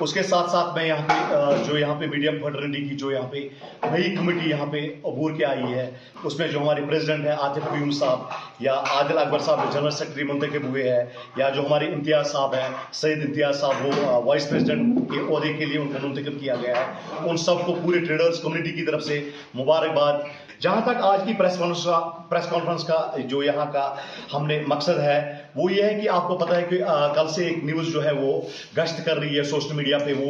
उसके साथ साथ मैं यहाँ पे जो यहाँ पे मीडिया फर्टर्निटी की जो यहाँ पे नई कमेटी यहाँ पे अबूर के आई है, उसमें जो हमारे प्रेसिडेंट है आतिफ क्यूम साहब या आदिल अकबर साहब जनरल सेक्रेटरी मुंतखब हुए हैं, या जो हमारे इम्तियाज़ साहब हैं सईद इम्तियाज़ साहब वो वाइस प्रेसिडेंट के ओहदे के लिए उनको मुंतखब किया गया है। उन सबको पूरे ट्रेडर्स कम्युनिटी की तरफ से मुबारकबाद। जहाँ तक आज की प्रेस कॉन्फ्रेंस का जो यहाँ का हमने मकसद है वो ये है कि आपको पता है कि कल से एक न्यूज़ जो है वो गश्त कर रही है सोशल मीडिया पे। वो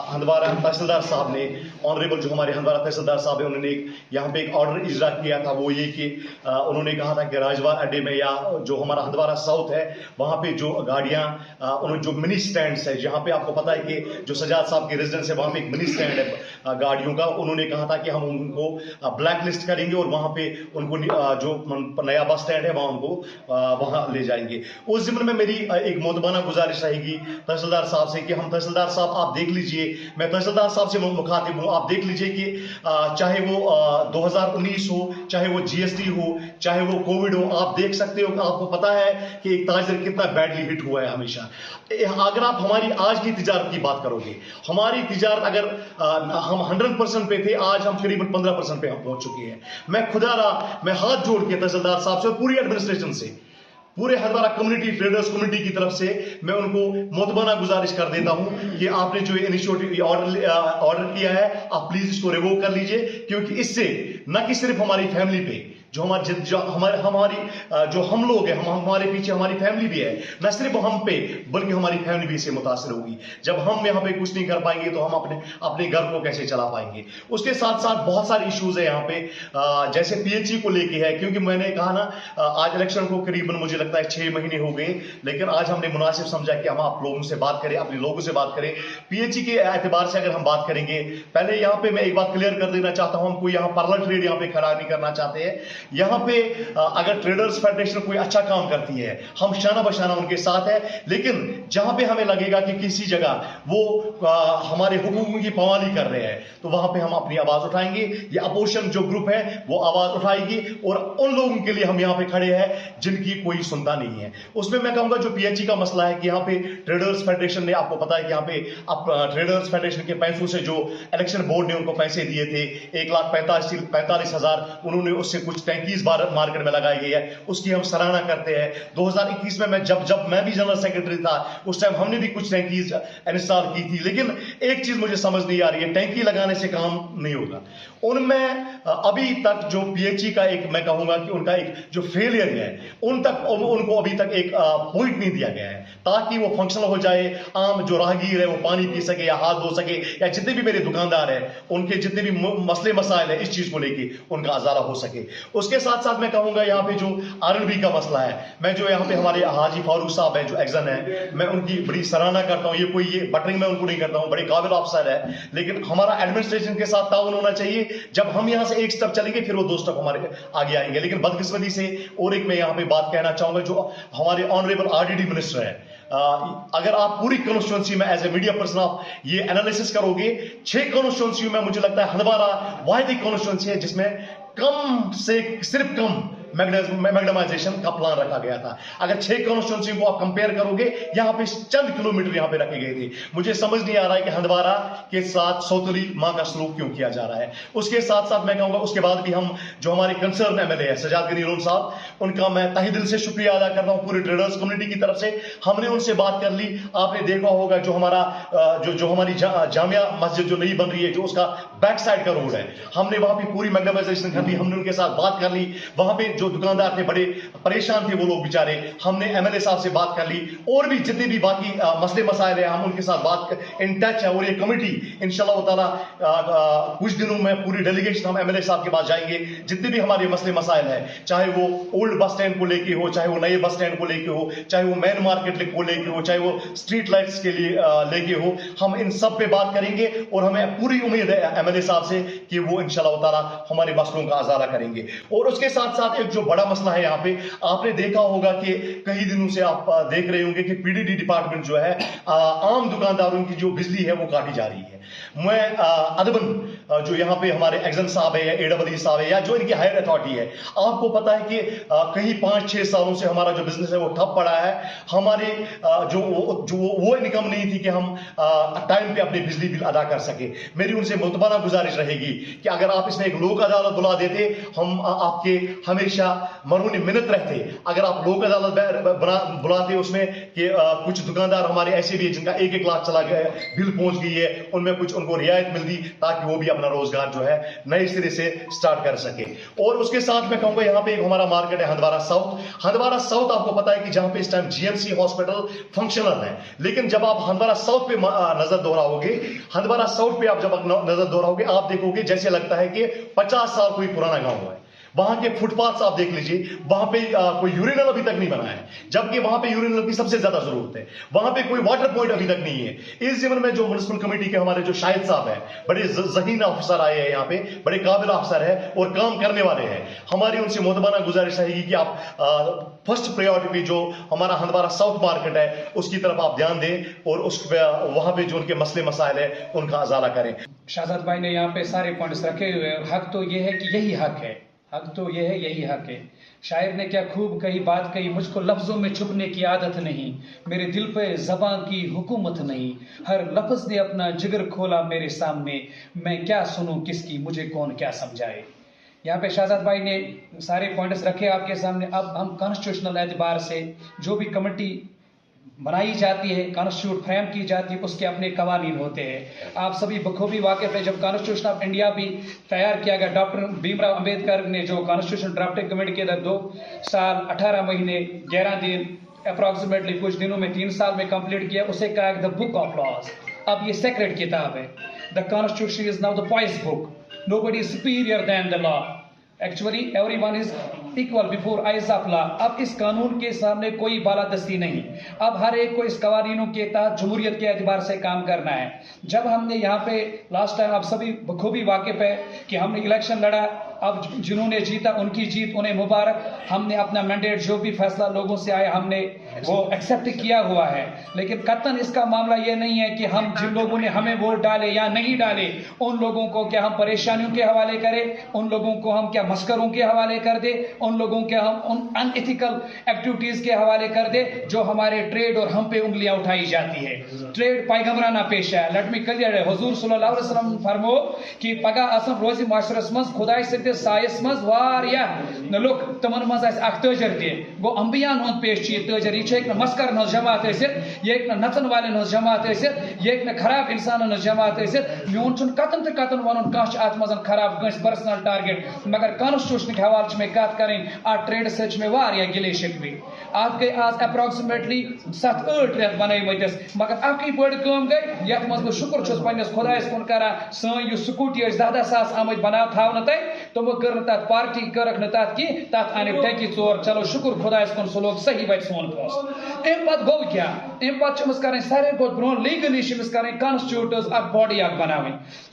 हंदवारा तहसीलदार साहब ने, ऑनरेबल जो हमारे हंदवारा तहसीलदार साहब है, उन्होंने यहाँ पे एक ऑर्डर इजरा किया था। वो ये कि उन्होंने कहा था कि राजवार अड्डे में या जो हमारा हंदवारा साउथ है वहाँ पे जो गाड़ियाँ उन्होंने जो मिनी स्टैंड्स है, जहाँ पे आपको पता है कि जो सजाद साहब की रेजिडेंस है वहाँ पे एक मिनी स्टैंड है गाड़ियों का, उन्होंने कहा था कि हम उनको ब्लैक लिस्ट करेंगे और वहाँ पे उनको जो नया बस स्टैंड है वहाँ उनको वहाँ ले जाएंगे। उस ज़िम्मन में मेरी एक मोतबाना गुजारिश रहेगी तहसीलदार साहब से कि हम तहसीलदार साहब आप देख लीजिए, मैं तहसीलदार साहब से मुखातिब हूँ, आप देख लीजिए कि चाहे वो 2019 हो, चाहे वो GST हो, चाहे वो कोविड हो, आप देख सकते हो कि आपको पता है कि एक ताजर कितना बैडली हिट हुआ है हमेशा। अगर आप हमारी आज की तिजारत की बात करोगे, हमारी तिजारत अगर हम 100% पे थे, आज हम करीबन 15% पे हम पहुंच चुके हैं। मैं खुदा रहा, मैं हाथ जोड़ के तहसीलदार साहब से और पूरी एडमिनिस्ट्रेशन से, पूरे हंदवारा कम्युनिटी ट्रेडर्स कम्युनिटी की तरफ से मैं उनको मोतबाना गुजारिश कर देता हूं कि आपने जो इनिशिएटिव ऑर्डर किया है आप प्लीज इसको रिवोक कर लीजिए, क्योंकि इससे न कि सिर्फ हमारी फैमिली पे जो हमारी जो हम लोग हैं, हमारे पीछे हमारी फैमिली भी है, न सिर्फ हम पे बल्कि हमारी फैमिली भी इससे मुतासर होगी। जब हम यहाँ पे कुछ नहीं कर पाएंगे तो हम अपने घर को कैसे चला पाएंगे। उसके साथ साथ बहुत सारे इश्यूज है यहाँ पे, जैसे PHE को लेके है, क्योंकि मैंने कहा ना आज इलेक्शन को करीबन मुझे लगता है 6 महीने हो गए, लेकिन आज हमने मुनासिब समझा कि हम आप लोगों से बात करें, अपने लोगों से बात करें। PHE के एतबार से अगर हम बात करेंगे, पहले यहाँ पे मैं एक बात क्लियर कर देना चाहता हूँ, हम कोई यहाँ पार्लर ट्रेड यहाँ पे खड़ा नहीं करना चाहते हैं। यहाँ पे अगर ट्रेडर्स फेडरेशन कोई अच्छा काम करती है हम शाना बशाना उनके साथ है, लेकिन जहां पे हमें लगेगा कि किसी जगह वो हमारे हुकूक की पामाली कर रहे हैं तो वहां पे हम अपनी आवाज उठाएंगे। ये अपोजिशन जो ग्रुप है वो आवाज उठाएगी और उन लोगों के लिए हम यहाँ पे खड़े हैं जिनकी कोई सुनता नहीं है। उसमें मैं कहूंगा जो PHE का मसला है कि यहाँ पे ट्रेडर्स फेडरेशन ने, आपको पता है कि यहाँ पे ट्रेडर्स फेडरेशन के पैसों से जो इलेक्शन बोर्ड ने उनको पैसे दिए थे 1,45,000, उन्होंने उससे कुछ टैंकीज मार्केट में लगाई गई है, उसकी हम सराहना करते हैं। 2021 में मैं जब मैं भी जनरल सेक्रेटरी था उस टाइम हमने भी कुछ टैंकीज इंस्टॉल की थी, लेकिन एक चीज मुझे समझ नहीं आ रही है, टैंकी लगाने से काम नहीं होगा। उनमें अभी तक जो PHE का एक मैं कहूंगा कि उनका एक जो फेलियर है उनको अभी तक एक पॉइंट नहीं दिया गया है ताकि वो फंक्शनल हो जाए, आम जो राहगीर है वो पानी पी सके या हाथ धो सके, या जितने भी मेरे दुकानदार हैं उनके जितने भी मसले मसाइल है इस चीज को लेके उनका अजारा हो सके। उसके साथ साथ मैं कहूंगा यहाँ पे जो R&B का मसला है, मैं जो यहाँ पे हमारे हाजी फारूक साहब हैं जो एक्जन है, मैं उनकी बड़ी सराहना करता हूँ। ये बटरिंग मैं उनको नहीं करता हूँ, बड़े काबिल ऑफिसर है, लेकिन हमारा एडमिनिस्ट्रेशन के साथ ताउन होना चाहिए। जब हम यहाँ से एक स्टेप चलेंगे फिर वो 2 स्टेप हमारे आगे आएंगे। लेकिन बदकिस्मती से और एक मैं यहाँ पे बात कहना चाहूंगा, जो हमारे ऑनरेबल RDD मिनिस्टर है, अगर आप पूरी कॉन्स्टिट्यूंसी में एज ए मीडिया पर्सन आप ये एनालिसिस करोगे, 6 कॉन्स्टिट्यूंसी में मुझे लगता है हंदवारा वाहिद एक कॉन्स्टिट्यूंसी है जिसमें कम से सिर्फ कम मैग्नेटाइजेशन का प्लान रखा गया था। अगर 6 कॉन्स्टिट्यूंसी को आप कंपेयर करोगे, यहाँ पे चंद किलोमीटर यहाँ पे रखे गए थे। मुझे समझ नहीं आ रहा है कि हंदवारा के साथ सौतरी मां का सलूक क्यों किया जा रहा है। उसके साथ साथ मैं कहूंगा उसके बाद भी हम जो हमारे कंसर्न MLA है सजाद गनी लोन साहब, उनका मैं तहे दिल से शुक्रिया अदा करता हूँ। पूरे ट्रेडर्स कम्युनिटी की तरफ से हमने उनसे बात कर ली। आपने देखा होगा जो हमारा जो हमारी जामिया मस्जिद जो नई बन रही है, जो उसका बैक साइड का रोड है, हमने वहां पे पूरी मैग्नेटाइजेशन कर ली। हमने उनके साथ बात कर ली, वहां पे जो दुकानदार थे बड़े परेशान थे वो लोग बेचारे, हमने MLA साहब से बात कर ली। और भी जितने भी बाकी मसले मसाइल है हम उनके साथ बात इन टच है। और ये कमेटी इंशाल्लाह ताला कुछ दिनों में पूरी डेलीगेशन हम MLA साहब के पास जाएंगे। जितने भी हमारे मसले मसाइल है, चाहे वो ओल्ड बस स्टैंड को लेके हो, चाहे वो नए बस स्टैंड को लेके हो, चाहे वो मेन मार्केट को लेके हो, चाहे वो स्ट्रीट लाइट्स के लिए लेके हो, हम इन सब पे बात करेंगे। और हमें पूरी उम्मीद है MLA साहब से कि वो इंशाल्लाह ताला हमारे मसलों का अजारा करेंगे। और उसके साथ साथ एक एक जो बड़ा मसला है यहाँ पे, आपने देखा होगा कि कई दिनों से आप देख रहे होंगे कि पीडीडी डिपार्टमेंट जो है आम दुकानदारों की जो बिजली है वो काटी जा रही है। मैं अदबन जो यहाँ पे हमारे एग्जन साहब है या एडब्ल्यू साहब है या जो इनकी हायर अथॉरिटी है, आपको पता है कि कहीं 5-6 सालों से हमारा जो बिजनेस है वो ठप पड़ा है। हमारे जो वो इनकम नहीं थी कि हम टाइम पे अपनी बिजली बिल अदा कर सके। मेरी उनसे मुतबाना गुजारिश रहेगी कि अगर आप इसमें एक लोक अदालत बुला देते, हम आपके हमेशा मरहून मिन्नत रहते। अगर आप लोक अदालत बुलाते उसमें कि कुछ दुकानदार हमारे ऐसे भी है जिनका 1-1 लाख चला गया, बिल पहुंच गई है, उनमें कुछ उनको रियायत मिलती ताकि वो भी अपना रोजगार जो है नए सिरे से स्टार्ट कर सके। और उसके साथ मैं कहूंगा यहाँ पे एक हमारा मार्केट है हंदवारा साउथ। हंदवारा साउथ आपको पता है कि जहां पे इस टाइम जीएमसी हॉस्पिटल फंक्शनल है, लेकिन जब आप हंदवारा साउथ पे नजर दोहराओगे, हंदवारा साउथ पे आप जब नजर दोहराओगे, आप देखोगे जैसे लगता है कि 50 साल कोई पुराना गांव है। वहां के फुटपाथ आप देख लीजिए, वहां पे कोई यूरिनल अभी तक नहीं बना है, जबकि वहां पे यूरिनल की सबसे ज्यादा जरूरत है। वहां पे कोई वाटर पॉइंट अभी तक नहीं है। इस जीवन में जो म्युनिसिपल कमेटी के हमारे जो शाहिद साहब हैं, बड़े जहीन अफसर आए हैं यहाँ पे, बड़े काबिल अफसर है और काम करने वाले हैं। हमारी उनसे मुतबाना गुजारिश रहेगी कि आप फर्स्ट प्रायोरिटी पे जो हमारा हंदवारा साउथ मार्केट है उसकी तरफ आप ध्यान दें और उस वहां पे जो उनके मसले मसाइल है उनका अजाला करें। शाहजाद भाई ने यहाँ पे सारे पॉइंट्स रखे हुए हैं। हक तो ये है कि यही हक है, हक तो ये है, यही हक है। शायर ने क्या खूब कही बात कही, मुझको लफ्जों में छुपने की आदत नहीं, मेरे दिल पे ज़बां की हुकूमत नहीं, हर लफ्ज ने अपना जिगर खोला मेरे सामने, मैं क्या सुनूं किसकी, मुझे कौन क्या समझाए। यहाँ पे शाहजाद भाई ने सारे पॉइंट्स रखे आपके सामने। अब हम कॉन्स्टिट्यूशनल एतबार से जो भी कमेटी बनाई जाती है, कॉन्स्टिट्यूट फ्रेम की जाती है, उसके अपने कवानीन होते हैं। आप सभी बखूबी वाकिफ है, जब कॉन्स्टिट्यूशन ऑफ इंडिया भी तैयार किया गया, डॉक्टर भीमराव अंबेडकर ने जो कॉन्स्टिट्यूशन ड्राफ्टिंग कमेटी के अंदर 2 साल 18 महीने 11 दिन अप्रॉक्सीमेटली कुछ दिनों में 3 साल में कंप्लीट किया, उसे कहा द बुक ऑफ लॉज। अब ये सेक्रेट किताब है। The constitution is now the poised book, nobody is superior than the law, actually everyone is equal before eyes of law। अब इस कानून के सामने कोई बालादस्ती नहीं, अब हर एक को इस कवानीनों के तहत जमहूरियत के एतबार से काम करना है। जब हमने यहाँ पे लास्ट टाइम, आप सभी बखूबी वाकिफ है कि हमने इलेक्शन लड़ा, अब जिन्होंने जीता उनकी जीत, उन्हें मुबारक। हमने अपना मैंडेट जो भी फैसला लोगों से आया हमने वो एक्सेप्ट किया हुआ है, लेकिन कतन इसका मामला ये नहीं है कि हम जिन लोगों ने हमें वोट डाले या नहीं डाले उन लोगों को क्या हम परेशानियों के हवाले करें, उन लोगों को हम क्या मस्करों के हवाले कर दे, उन लोगों के हम उन अनएथिकल एक्टिविटीज के हवाले कर दे जो हमारे ट्रेड और हम पे उंगलियां उठाई जाती है। ट्रेड पैगंबराना पेशा है। लेट मी क्लियर है, हुजूर सल्लल्लाहु अलैहि वसल्लम फरमो कि पगा आसन रोजी माशरस मज खुदाई से सायस मज वारिया न लोग तमन मज आस अख तजर दे गो अंबियान हों पेश ची तजर ये एक न मस्कर न जमात ऐसित, ये एक न नचन वाले न जमात ऐसित, ये एक न खराब इंसान न जमात ऐसित। म्यून छुन कतन ते कतन वनुन काश आत्मजन खराब गंस पर्सनल टारगेट, मगर कॉन्स्टिट्यूशन के हवाले में कत करें आ ट्रेड सच में वारिया गिले शिकवे। आज गई आज अप्रॉक्सीमेटली 7-8 रेत बनाई मतिस, मगर अकी बड़ कम गई यत मज शुक्र छुस पन्नस खुदायस कुन करा सन यु स्कूटी 10-10 सास आमद बना थाव न तय तो वो कर तत पार्टी करक न तत की तत आने टैकी चोर। चलो शुक्र खुदायस कुन सो लोग सही बच सोन पोस। एम पत गो क्या, एम पत चमस करें सारे को ब्रो लीगली शिमस करें कॉन्स्टिट्यूटर्स अ बॉडी अक बनावे।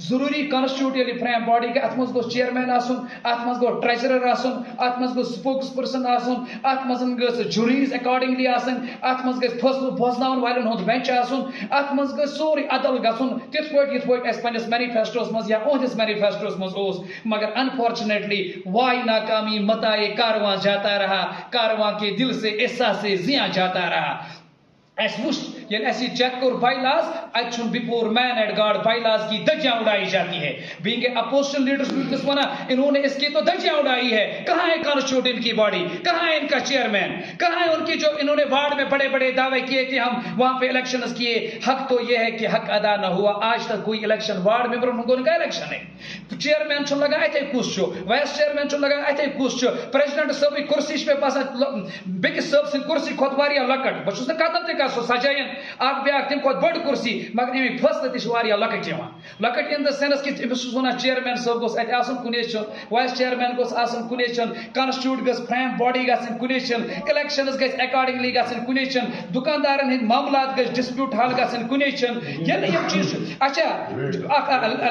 जरूरी कॉन्स्टिट्यूटली फ्रेम बॉडी के अतमस गो चेयरमैन आसुन, अतमस गो ट्रेजरर आसुन, अतमस गो स्पोक्स पर्सन आसुन, अतमस गस जुरीज अकॉर्डिंगली आसन, अतमस गस फैसला फैसलावन वालन होत बेंच आसुन, अतमस गस सोरी अदल गसुन तित पट एस पन्नस मैनिफेस्टोस मज या ओहदिस मैनिफेस्टोस मज ओस। मगर अनफॉर्चुनेटली वाई नाकामी मताए कारवां जाता रहा, कारवां के दिल से एहसास से जिया जाता रहा। ऐसी चेक और bylaws अच्छुन before man eight God bylaws की धज्जियां उड़ाई जाती है। बीइंग ए अपोस्टल लीडर्स बना इन्होंने इसकी तो धज्जियां उड़ाई है। कहां है कॉन्स्टिट्यूट इनकी बॉडी, कहां है इनका चेयरमैन, कहां है उनकी जो इन्होंने वार्ड में बड़े बड़े दावे किए कि हम वहां पे इलेक्शन किए। हक तो यह है कि हक अदा न हुआ, आज तक कोई इलेक्शन वार्ड मेंबर उनका इलेक्शन है। चेयरमैन चुन लगा थे कुछ, वाइस चेयरमैन चुन लगा थे कुछ, प्रेसिडेंट सब कुर्सी पे पास बिग सब कुर्सी खोत वारिया लकट बस कतन ते सजायन اکھ بیاکھ تم کھۄتہٕ بٔڑ کُرسی مگر امیُک فٲصلہٕ تہِ چھِ واریاہ لۄکٕٹۍ یِوان لۄکٕٹۍ اِن دَ سٮ۪نٕس کہِ أمِس چھُس وَنان چیئرمین صٲب گوٚژھ اَتہِ آسُن کُنے چھُن وایِس چیئرمین گوٚژھ آسُن کُنے چھُن کانسٹِچوٗٹ گٔژھ فریم باڈی گژھٕنۍ کُنے چھُن اِلیکشنٕز گژھِ اٮ۪کاڈِنٛگلی گژھٕنۍ کُنے چھُن دُکاندارن ہٕنٛدۍ معاملات گژھِ ڈِسپیوٗٹ حل گژھٕنۍ کُنے چھُن ییٚلہِ یِم چیٖز چھِ اچھا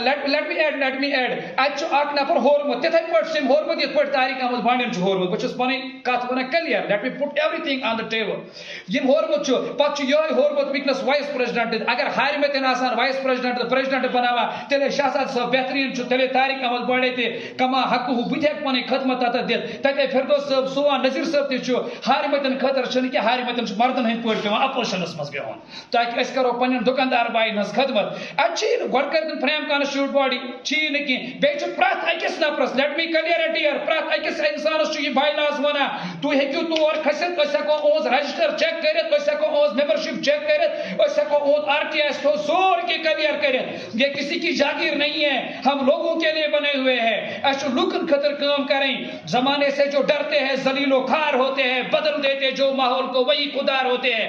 لیٹ می ایڈ اَتہِ چھُ اکھ نفر ہورمُت تِتھے پٲٹھۍ چھُ أمۍ ہورمُت یِتھ پٲٹھۍ طاریق احمد بانڈین چھُ ہورمُت بہٕ چھُس پنٕنۍ کتھ ونان clear let me put every thing on the table یِم ہورمُت چھُ پتہٕ چھُ یِہوے ہورمُت ونکیٚنس وایس پریزیڈنٹ اگر ہارمٕتٮ۪ن آسان وایس پریزیڈنٹ تہٕ پریزیڈنٹ بناوان تیٚلے شہزاد صٲب بہتریٖن چھُ تیٚلے طاریق احمد بانڈے تہِ کما حقہٕ بہٕ تہِ ہیٚکہٕ پنٕنۍ خدمت تتھ دِتھ تتے فردوس صٲب سوان نذیر صٲب تہِ چھُ ہارمٕتٮ۪ن خٲطرٕ چھُنہٕ کینٛہہ ہارمٕتٮ۪ن چھُ مردن ہٕنٛدۍ پٲٹھۍ پیٚوان اپوزِشنس منٛز بِہُن تاکہِ أسۍ کرو پننٮ۪ن دُکاندار باین ہٕنٛز خدمت اتہِ چھُیی نہٕ گۄڈٕ کٔرِتھ فریم کانسٹِچوٗٹ باڈی چھُیی نہٕ کینٛہہ بیٚیہِ چھُ پرٛٮ۪تھ أکِس نفرس لیٹ می کلیر اٹ ہِیر پرٛٮ۪تھ أکِس انسانس چھُ یہِ باے لاز ونان تُہۍ ہیٚکِو تور کھٔسِتھ أسۍ ہیٚکو اُہُنٛز رجسٹر چیک کٔرِتھ أسۍ ہیٚکو اُہُنٛز ممبرشپ چیک کٔرِتھ أسۍ ہیٚکو اُہُنٛد آر ٹی آئی تھوٚو سورُے کینٛہہ کلیر کٔرِتھ یہ کسی کی جاگیر نہیں ہے ہم لوگوں کے لیے بنے ہوئے ہیں اسہِ چھُ لُکن خٲطرٕ کٲم کرٕنۍ زمانے سے جو ڈرتے ہیں ذلیل و خوار ہوتے ہیں بدل دیتے جو ماحول کو وہی خودار ہوتے ہیں